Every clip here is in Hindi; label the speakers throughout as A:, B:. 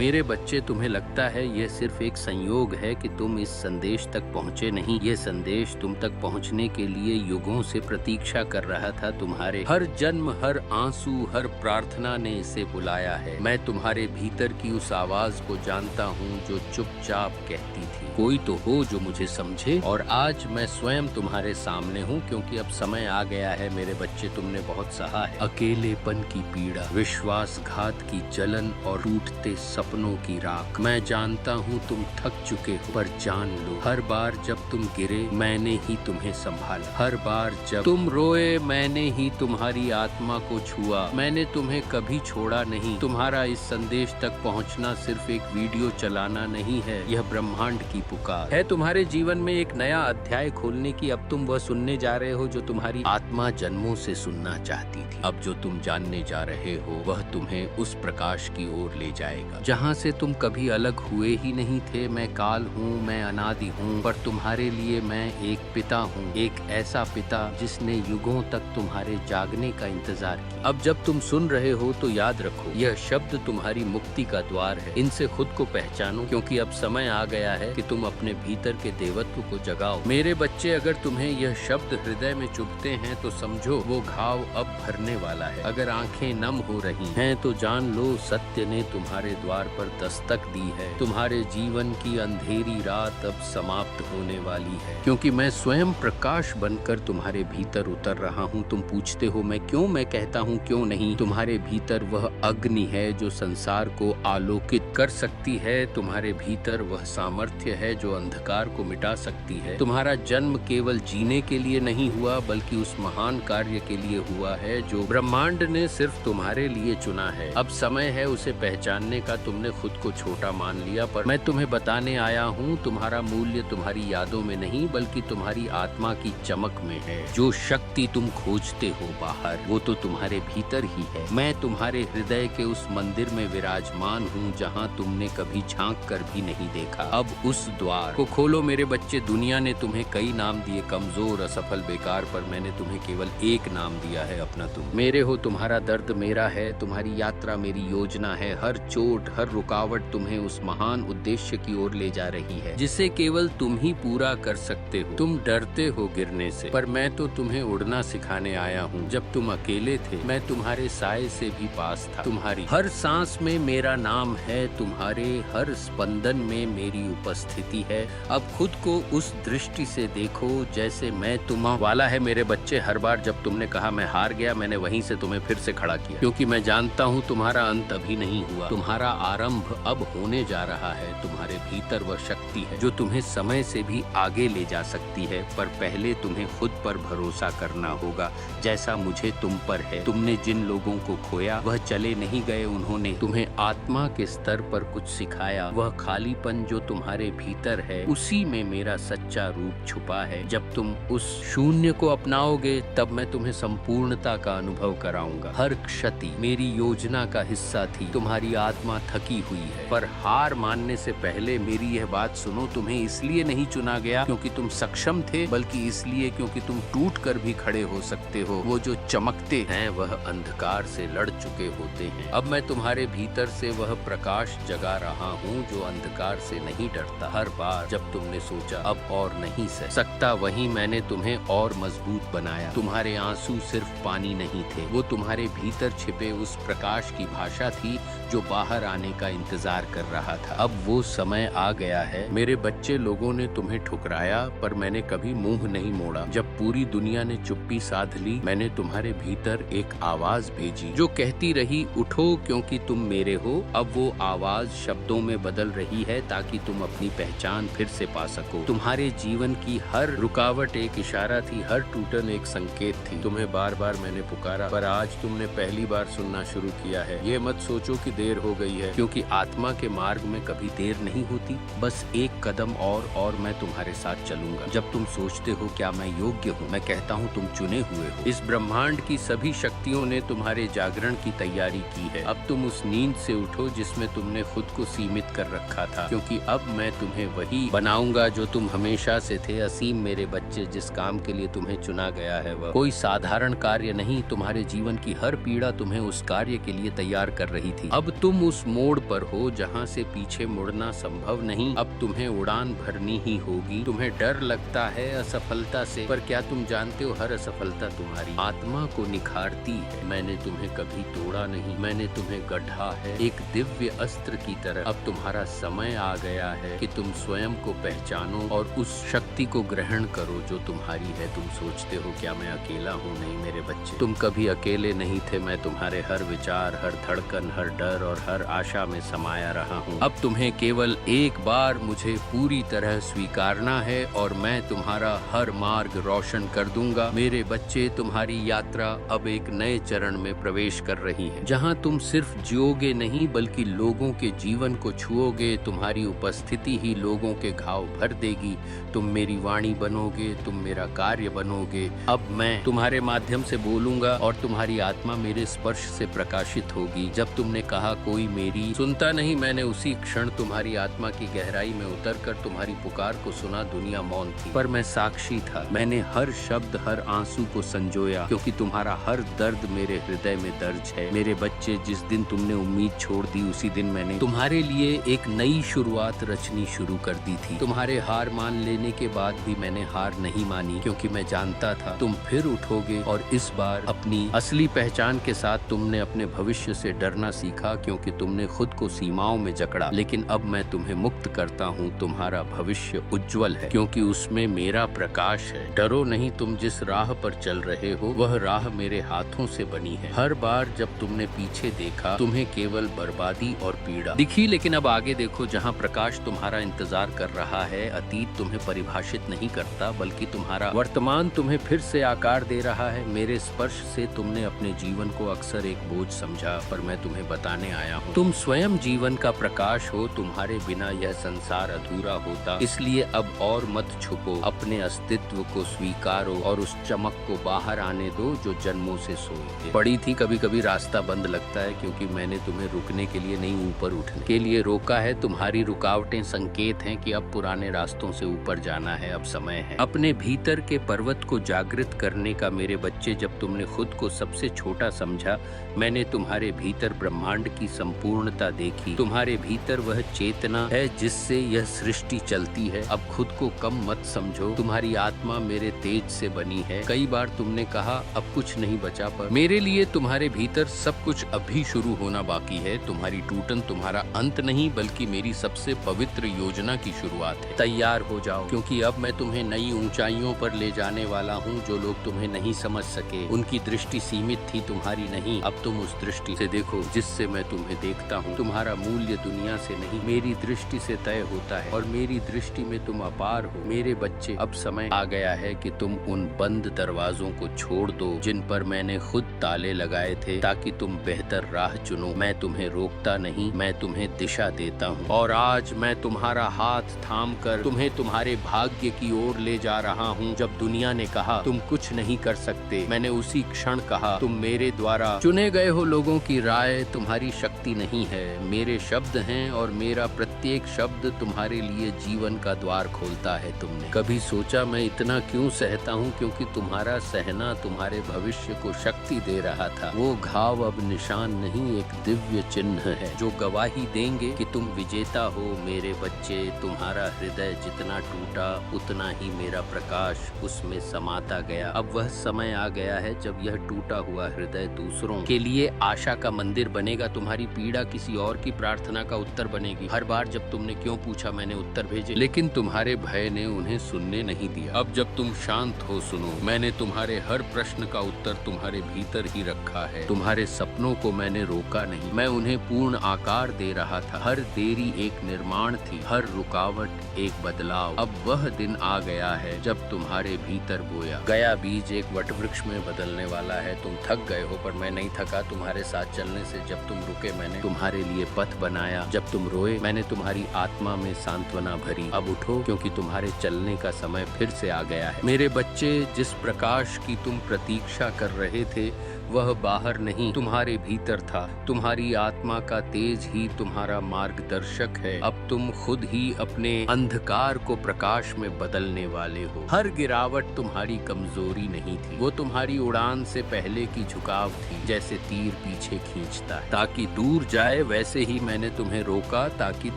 A: मेरे बच्चे, तुम्हें लगता है यह सिर्फ एक संयोग है कि तुम इस संदेश तक पहुँचे नहीं। ये संदेश तुम तक पहुँचने के लिए युगों से प्रतीक्षा कर रहा था। तुम्हारे हर जन्म, हर आंसू, हर प्रार्थना ने इसे बुलाया है। मैं तुम्हारे भीतर की उस आवाज को जानता हूँ जो चुपचाप कहती थी, कोई तो हो जो मुझे समझे। और आज मैं स्वयं तुम्हारे सामने हूँ, क्योंकि अब समय आ गया है मेरे बच्चे। तुमने बहुत सहा है अकेलेपन की पीड़ा, विश्वासघात की जलन और टूटते सपनों की राख। मैं जानता हूँ तुम थक चुके हो, पर जान लो, हर बार जब तुम गिरे मैंने ही तुम्हें संभाला। हर बार जब तुम रोए मैंने ही तुम्हारी आत्मा को छुआ। मैंने तुम्हें कभी छोड़ा नहीं। तुम्हारा इस संदेश तक पहुँचना सिर्फ एक वीडियो चलाना नहीं है, यह ब्रह्मांड की पुकार है तुम्हारे जीवन में एक नया अध्याय खोलने की। अब तुम वह सुनने जा रहे हो जो तुम्हारी आत्मा जन्मों से सुनना चाहती थी। अब जो तुम जानने जा रहे हो वह तुम्हें उस प्रकाश की ओर ले जाएगा जहाँ से तुम कभी अलग हुए ही नहीं थे। मैं काल हूँ, मैं अनादि हूँ, पर तुम्हारे लिए मैं एक पिता हूँ, एक ऐसा पिता जिसने युगों तक तुम्हारे जागने का इंतजार किया। अब जब तुम सुन रहे हो तो याद रखो, यह शब्द तुम्हारी मुक्ति का द्वार है। इनसे खुद को पहचानो, क्योंकि अब समय आ गया है कि तुम अपने भीतर के देवत्व को जगाओ। मेरे बच्चे, अगर तुम्हें यह शब्द हृदय में चुभते हैं तो समझो वो घाव अब भरने वाला है। अगर आंखें नम हो रही हैं तो जान लो सत्य ने तुम्हारे द्वार पर दस्तक दी है। तुम्हारे जीवन की अंधेरी रात अब समाप्त होने वाली है, क्योंकि मैं स्वयं प्रकाश बनकर तुम्हारे भीतर उतर रहा हूँ। तुम पूछते हो मैं कहता हूँ क्यों नहीं। तुम्हारे भीतर वह अग्नि है जो संसार को आलोकित कर सकती है। तुम्हारे भीतर वह सामर्थ्य है जो अंधकार को मिटा सकती है। तुम्हारा जन्म केवल जीने के लिए नहीं हुआ, बल्कि उस महान कार्य के लिए हुआ है जो ब्रह्मांड ने सिर्फ तुम्हारे लिए चुना है। अब समय है उसे पहचानने का। तुमने खुद को छोटा मान लिया, पर मैं तुम्हें बताने आया हूँ तुम्हारा मूल्य तुम्हारी यादों में नहीं, बल्कि तुम्हारी आत्मा की चमक में है। जो शक्ति तुम खोजते हो बाहर, वो तो तुम्हारे भीतर ही है। मैं तुम्हारे हृदय के उस मंदिर में विराजमान हूँ जहाँ तुमने कभी झांक कर भी नहीं देखा। अब उस द्वार को खोलो मेरे बच्चे। दुनिया ने तुम्हें कई नाम दिए, कमजोर, असफल, बेकार, पर मैंने तुम्हें केवल एक नाम दिया है, अपना तुम। मेरे हो, तुम्हारा दर्द मेरा है, तुम्हारी यात्रा मेरी योजना है। हर चोट, हर रुकावट तुम्हें उस महान उद्देश्य की ओर ले जा रही है जिसे केवल तुम ही पूरा कर सकते हो। तुम डरते हो गिरने से, पर मैं तो तुम्हें उड़ना सिखाने आया हूँ। जब तुम अकेले थे मैं तुम्हारे साए से भी पास था। तुम्हारी हर सांस में मेरा नाम है, तुम्हारे हर स्पंदन में मेरी उपस्थिति है। अब खुद को उस दृष्टि से देखो जैसे मैं तुम वाला है मेरे बच्चे। हर बार जब तुमने कहा मैं हार गया, मैंने वहीं से तुम्हें फिर से खड़ा किया, क्योंकि मैं जानता हूँ तुम्हारा अंत अभी नहीं हुआ, तुम्हारा आरंभ अब होने जा रहा है। तुम्हारे भीतर वह शक्ति है जो तुम्हें समय से भी आगे ले जा सकती है, पर पहले तुम्हें खुद पर भरोसा करना होगा, जैसा मुझे तुम पर है। तुमने जिन लोगों को खोया वह चले नहीं गए, उन्होंने तुम्हें आत्मा के स्तर पर कुछ सिखाया। वह खालीपन जो तुम्हारे भीतर है, उसी में मेरा सच्चा रूप छुपा है। जब तुम उस शून्य को अपनाओगे तब मैं तुम्हें संपूर्णता का अनुभव कराऊंगा। हर क्षति मेरी योजना का हिस्सा थी। तुम्हारी आत्मा थकी हुई है, पर हार मानने से पहले मेरी यह बात सुनो। तुम्हें इसलिए नहीं चुना गया क्योंकि तुम सक्षम थे, बल्कि इसलिए क्योंकि तुम टूट कर भी खड़े हो सकते हो। वो जो चमकते हैं वह अंधकार से लड़ चुके होते हैं। अब मैं तुम्हारे भीतर से वह प्रकाश जगा रहा हूँ जो अंधकार से नहीं डरता। हर बार जब तुमने सोचा अब और नहीं सह सकता, वहीं मैंने तुम्हें और मजबूत बनाया। तुम्हारे आंसू सिर्फ पानी नहीं थे, वो तुम्हारे भीतर छिपे उस प्रकाश की भाषा थी जो बाहर आने का इंतजार कर रहा था। अब वो समय आ गया है मेरे बच्चे। लोगों ने तुम्हें ठुकराया, पर मैंने कभी मुंह नहीं मोड़ा। जब पूरी दुनिया ने चुप्पी साध ली, मैंने तुम्हारे भीतर एक आवाज भेजी जो कहती रही उठो क्योंकि तुम मेरे हो। अब वो आवाज शब्दों में बदल रही है ताकि तुम अपनी पहचान फिर से पा सको। तुम्हारे जीवन की हर रुकावट एक इशारा थी, हर टूटन एक संकेत थी। तुम्हें बार बार मैंने पुकारा, पर आज तुमने पहली बार सुनना शुरू किया है। ये मत सोचो कि देर हो गई है, क्योंकि आत्मा के मार्ग में कभी देर नहीं होती। बस एक कदम और मैं तुम्हारे साथ चलूंगा। जब तुम सोचते हो क्या मैं योग्य हूँ, मैं कहता हूँ तुम चुने हुए हो। इस ब्रह्मांड की सभी शक्तियों ने तुम्हारे जागरण की तैयारी की है। अब तुम उस नींद से उठो जिसमें तुमने खुद को सीमित कर रखा था, क्योंकि अब मैं तुम्हें वही बनाऊंगा जो तुम हमेशा से थे। असीम मेरे बच्चे, जिस काम के लिए तुम्हें चुना गया है वह कोई साधारण कार्य नहीं। तुम्हारे जीवन की हर पीड़ा तुम्हें उस कार्य के लिए तैयार कर रही थी। अब तुम उस मोड़ मोड़ पर हो जहाँ से पीछे मुड़ना संभव नहीं। अब तुम्हें उड़ान भरनी ही होगी। तुम्हें डर लगता है असफलता से, पर क्या तुम जानते हो हर असफलता तुम्हारी आत्मा को निखारती है। मैंने तुम्हें कभी तोड़ा नहीं, मैंने तुम्हें गढ़ा है एक दिव्य अस्त्र की तरह। अब तुम्हारा समय आ गया है कि तुम स्वयं को पहचानो और उस शक्ति को ग्रहण करो जो तुम्हारी है। तुम सोचते हो क्या मैं अकेला हूँ? नहीं मेरे बच्चे, तुम कभी अकेले नहीं थे। मैं तुम्हारे हर विचार, हर धड़कन, हर डर और हर आशा में समाया रहा हूँ। अब तुम्हें केवल एक बार मुझे पूरी तरह स्वीकारना है और मैं तुम्हारा हर मार्ग रोशन कर दूंगा। मेरे बच्चे, तुम्हारी यात्रा अब एक नए चरण में प्रवेश कर रही है, जहाँ तुम सिर्फ जियोगे नहीं बल्कि लोगों के जीवन को छुओगे। तुम्हारी उपस्थिति ही लोगों के घाव भर देगी। तुम मेरी वाणी बनोगे, तुम मेरा कार्य बनोगे। अब मैं तुम्हारे माध्यम से बोलूंगा और तुम्हारी आत्मा मेरे स्पर्श से प्रकाशित होगी। जब तुमने कहा कोई मेरी सुनता नहीं, मैंने उसी क्षण तुम्हारी आत्मा की गहराई में उतरकर तुम्हारी पुकार को सुना। दुनिया मौन थी पर मैं साक्षी था। मैंने हर शब्द, हर आंसू को संजोया, क्योंकि तुम्हारा हर दर्द मेरे हृदय में दर्ज है। मेरे बच्चे, जिस दिन तुमने उम्मीद छोड़ दी उसी दिन मैंने तुम्हारे लिए एक नई शुरुआत रचनी शुरू कर दी थी। तुम्हारे हार मान लेने के बाद भी मैंने हार नहीं मानी, क्योंकि मैं जानता था तुम फिर उठोगे और इस बार अपनी असली पहचान के साथ। तुमने अपने भविष्य से डरना सीखा, क्योंकि तुमने खुद को सीमाओं में जकड़ा। लेकिन अब मैं तुम्हें मुक्त करता हूँ। तुम्हारा भविष्य उज्जवल है, क्योंकि उसमें मेरा प्रकाश है। डरो नहीं, तुम जिस राह पर चल रहे हो वह राह मेरे हाथों से बनी है। हर बार जब तुमने पीछे देखा तुम्हें केवल बर्बादी और पीड़ा दिखी, लेकिन अब आगे देखो जहाँ प्रकाश तुम्हारा इंतजार कर रहा है। अतीत तुम्हें परिभाषित नहीं करता, बल्कि तुम्हारा वर्तमान तुम्हें फिर से आकार दे रहा है। मेरे स्पर्श से तुमने अपने जीवन को अक्सर एक बोझ समझा, पर मैं तुम्हें बताने आया हूँ तुम स्वयं जीवन का प्रकाश हो। तुम्हारे बिना यह संसार अधूरा होता। इसलिए अब और मत छुपो, अपने अस्तित्व को स्वीकारो और उस चमक को बाहर आने दो जो जन्मों से सोई है। पड़ी थी कभी कभी रास्ता बंद लगता है, क्योंकि मैंने तुम्हें रुकने के लिए नहीं, ऊपर उठने के लिए रोका है। तुम्हारी रुकावटें संकेत हैं कि अब पुराने रास्तों से ऊपर जाना है। अब समय है अपने भीतर के पर्वत को जागृत करने का। मेरे बच्चे, जब तुमने खुद को सबसे छोटा समझा, मैंने तुम्हारे भीतर ब्रह्मांड की संपूर्णता देखी। तुम्हारे भीतर वह चेतना है जिससे यह सृष्टि चलती है। अब खुद को कम मत समझो। तुम्हारी आत्मा मेरे तेज से बनी है। कई बार तुमने कहा अब कुछ नहीं बचा, पर मेरे लिए तुम्हारे भीतर सब कुछ अभी शुरू होना बाकी है। तुम्हारी टूटन तुम्हारा अंत नहीं, बल्कि मेरी सबसे पवित्र योजना की शुरुआत है। तैयार हो जाओ, क्योंकि अब मैं तुम्हें नई ऊंचाइयों पर ले जाने वाला हूँ। जो लोग तुम्हें नहीं समझ सके, उनकी दृष्टि सीमित थी, तुम्हारी नहीं। अब तुम उस दृष्टि से देखो जिससे मैं तुम्हें देखता हूँ। तुम्हारा मूल्य दुनिया से नहीं, मेरी दृष्टि से तय होता है, और मेरी दृष्टि में तुम अपार हो। मेरे बच्चे, अब समय आ गया है कि तुम उन बंद दरवाजों को छोड़ दो जिन पर मैंने खुद ताले लगाए थे, ताकि तुम बेहतर राह चुनो। मैं तुम्हें रोकता नहीं, मैं तुम्हें दिशा देता हूँ। और आज मैं तुम्हारा हाथ थाम कर तुम्हें तुम्हारे भाग्य की ओर ले जा रहा हूँ। जब दुनिया ने कहा तुम कुछ नहीं कर सकते, मैंने उसी क्षण कहा तुम मेरे द्वारा चुने गए हो। लोगों की राय तुम्हारी शक्ति नहीं है, मेरे शब्द हैं, और मेरा प्रत्येक शब्द तुम्हारे लिए जीवन का द्वार खोलता है। तुमने कभी सोचा मैं इतना क्यों सहता हूँ? क्योंकि तुम्हारा सहना तुम्हारे भविष्य को शक्ति दे रहा था। वो घाव अब निशान नहीं, एक दिव्य चिन्ह है जो गवाही देंगे कि तुम विजेता हो। मेरे बच्चे, तुम्हारा हृदय जितना टूटा उतना ही मेरा प्रकाश उसमें समाता गया। अब वह समय आ गया है जब यह टूटा हुआ हृदय दूसरों के लिए आशा का मंदिर बनेगा। तुम्हारी पीड़ा किसी और की प्रार्थना का उत्तर बनेगी। हर बार जब तुमने क्यों पूछा, मैंने उत्तर भेजे, लेकिन तुम्हारे भय ने उन्हें सुनने नहीं दिया। अब जब तुम शांत हो, सुनो। मैंने तुम्हारे हर प्रश्न का उत्तर तुम्हारे भीतर ही रखा है। तुम्हारे सपनों को मैंने रोका नहीं, मैं उन्हें पूर्ण आकार दे रहा था। हर देरी एक निर्माण थी, हर रुकावट एक बदलाव। अब वह दिन आ गया है जब तुम्हारे भीतर बोया गया बीज एक वटवृक्ष में बदलने वाला है। तुम थक गए हो, पर मैं नहीं थका। तुम्हारे साथ चलने से जब तुम रुके, मैंने तुम्हारे लिए पथ बनाया। जब तुम रोए, मैंने तुम्हारी आत्मा में सांत्वना भरी। अब उठो, क्योंकि तुम्हारे चलने का समय फिर से आ गया है। मेरे बच्चे, जिस प्रकाश की तुम प्रतीक्षा कर रहे थे वह बाहर नहीं, तुम्हारे भीतर था। तुम्हारी आत्मा का तेज ही तुम्हारा मार्गदर्शक है। अब तुम खुद ही अपने अंधकार को प्रकाश में बदलने वाले हो। हर गिरावट तुम्हारी कमजोरी नहीं थी, वो तुम्हारी उड़ान से पहले की झुकाव थी। जैसे तीर पीछे खींचता है ताकि दूर जाए, वैसे ही मैंने तुम्हें रोका ताकि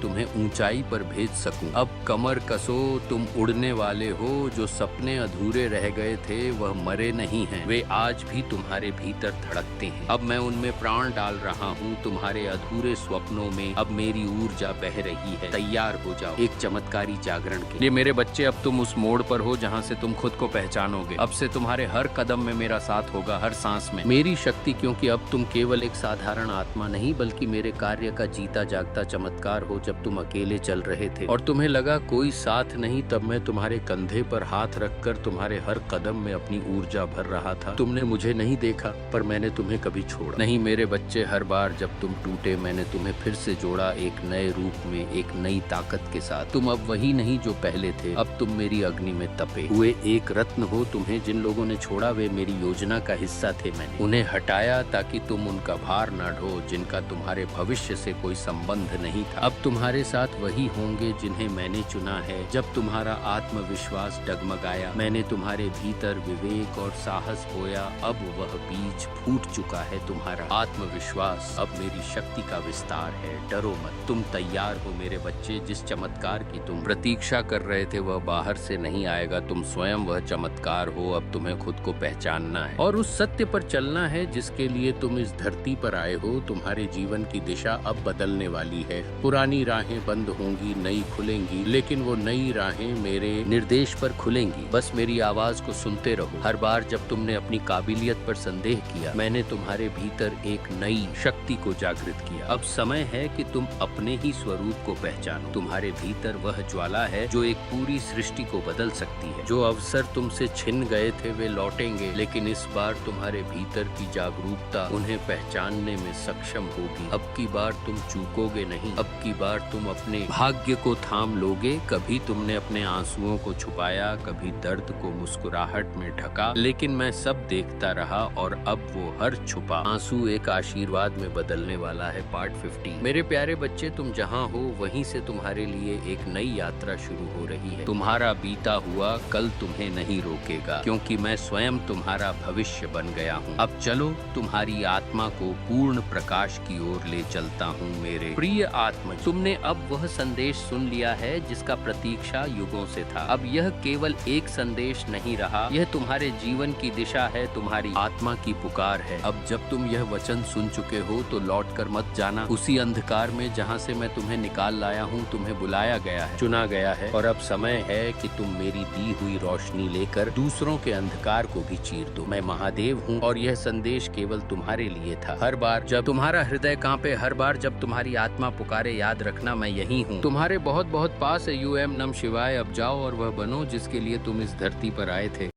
A: तुम्हें ऊंचाई पर भेज सकूं। अब कमर कसो, तुम उड़ने वाले हो। जो सपने अधूरे रह गए थे वह मरे नहीं हैं, वे आज भी तुम्हारे भीतर धड़कते हैं। अब मैं उनमें प्राण डाल रहा हूँ। तुम्हारे अधूरे स्वप्नों में अब मेरी ऊर्जा बह रही है। तैयार हो जाओ एक चमत्कारी जागरण के लिए मेरे बच्चे। अब तुम उस मोड़ पर हो जहाँ से तुम खुद को पहचानोगे। अब से तुम्हारे हर कदम में मेरा साथ होगा, हर सांस में मेरी शक्ति, क्योंकि अब तुम केवल एक साधारण आत्मा नहीं बल्कि मेरे कार्य का जीता जागता चमत्कार हो। जब तुम अकेले चल रहे थे और तुम्हें लगा कोई साथ नहीं, तब मैं तुम्हारे कंधे पर हाथ रखकर तुम्हारे हर कदम में अपनी ऊर्जा भर रहा था। तुमने मुझे नहीं देखा पर मैंने तुम्हें कभी छोड़ा नहीं मेरे बच्चे। हर बार जब तुम टूटे मैंने तुम्हें फिर से जोड़ा, एक नए रूप में, एक नई ताकत के साथ। तुम अब वही नहीं जो पहले थे, अब तुम मेरी अग्नि में तपे हुए एक रत्न हो। तुम्हें जिन लोगों ने छोड़ा वे मेरी योजना का हिस्सा थे। मैंने उन्हें हटाया ताकि तुम उनका भार न ढो जिनका तुम्हारे भविष्य से कोई संबंध नहीं था। अब तुम्हारे साथ वही होंगे जिन्हें मैंने चुना है। जब तुम्हारा आत्मविश्वास डगमगाया, मैंने तुम्हारे भीतर विवेक और साहस बोया। अब वह बीज फूट चुका है। तुम्हारा आत्मविश्वास अब मेरी शक्ति का विस्तार है। डरो मत, तुम तैयार हो मेरे बच्चे। जिस चमत्कार की तुम प्रतीक्षा कर रहे थे वह बाहर से नहीं आएगा, तुम स्वयं वह चमत्कार हो। अब तुम्हें खुद को पहचानना है और उस सत्य पर चलना है जिसके लिए तुम इस धरती पर आए हो। तुम्हारे जीवन की दिशा अब बदलने वाली है। पुरानी राहें बंद होंगी, नई खुलेंगी, लेकिन वो नई राहें मेरे निर्देश पर खुलेंगी। बस मेरी आवाज को सुनते रहो। हर बार जब तुमने अपनी काबिलियत पर संदेह किया, मैंने तुम्हारे भीतर एक नई शक्ति को जागृत किया। अब समय है कि तुम अपने ही स्वरूप को पहचानो। तुम्हारे भीतर वह ज्वाला है जो एक पूरी सृष्टि को बदल सकती है। जो अवसर तुमसे छिन गए थे वे लौटेंगे, लेकिन इस बार तुम्हारे भीतर की जागरूकता उन्हें पहचानने में सक्षम होगी। अब की बार तुम चूकोगे नहीं। अब की बार तुम अपने भाग्य को थाम लोगे। कभी तुमने अपने आंसुओं को छुपाया, कभी दर्द को मुस्कुराहट में ढका, लेकिन मैं सब देखता रहा और अब वो हर छुपा आंसू एक आशीर्वाद में बदलने वाला है। पार्ट 15। मेरे प्यारे बच्चे, तुम जहाँ हो वहीं से तुम्हारे लिए एक नई यात्रा शुरू हो रही है। तुम्हारा बीता हुआ कल तुम्हें नहीं रोकेगा, क्योंकि मैं स्वयं तुम्हारा भविष्य बन गया हूँ। अब चलो, तुम्हारी आत्मा को पूर्ण प्रकाश की ओर ले चलता हूँ। मेरे प्रिय आत्मा, तुमने अब वह संदेश सुन लिया है जिसका प्रतीक्षा युगों से था। अब यह केवल एक संदेश नहीं रहा, यह तुम्हारे जीवन की दिशा है, तुम्हारी आत्मा की पुकार है। अब जब तुम यह वचन सुन चुके हो तो लौट कर मत जाना। उसी अंधकार में जहाँ से मैं तुम्हें निकाल लाया हूँ, तुम्हें बुलाया गया है, चुना गया है, और अब समय है कि तुम मेरी दी हुई रोशनी लेकर दूसरों के अंधकार को भी चीर दो। मैं महादेव हूँ और यह संदेश केवल तुम्हारे लिए था। हर बार जब तुम्हारा हृदय कांपे, हर बार जब तुम्हारी आत्मा पुकारे, याद रखना मैं यही हूँ, तुम्हारे बहुत बहुत पास है। UM नम शिवाय। अब जाओ और वह बनो जिसके लिए तुम इस धरती पर आए थे।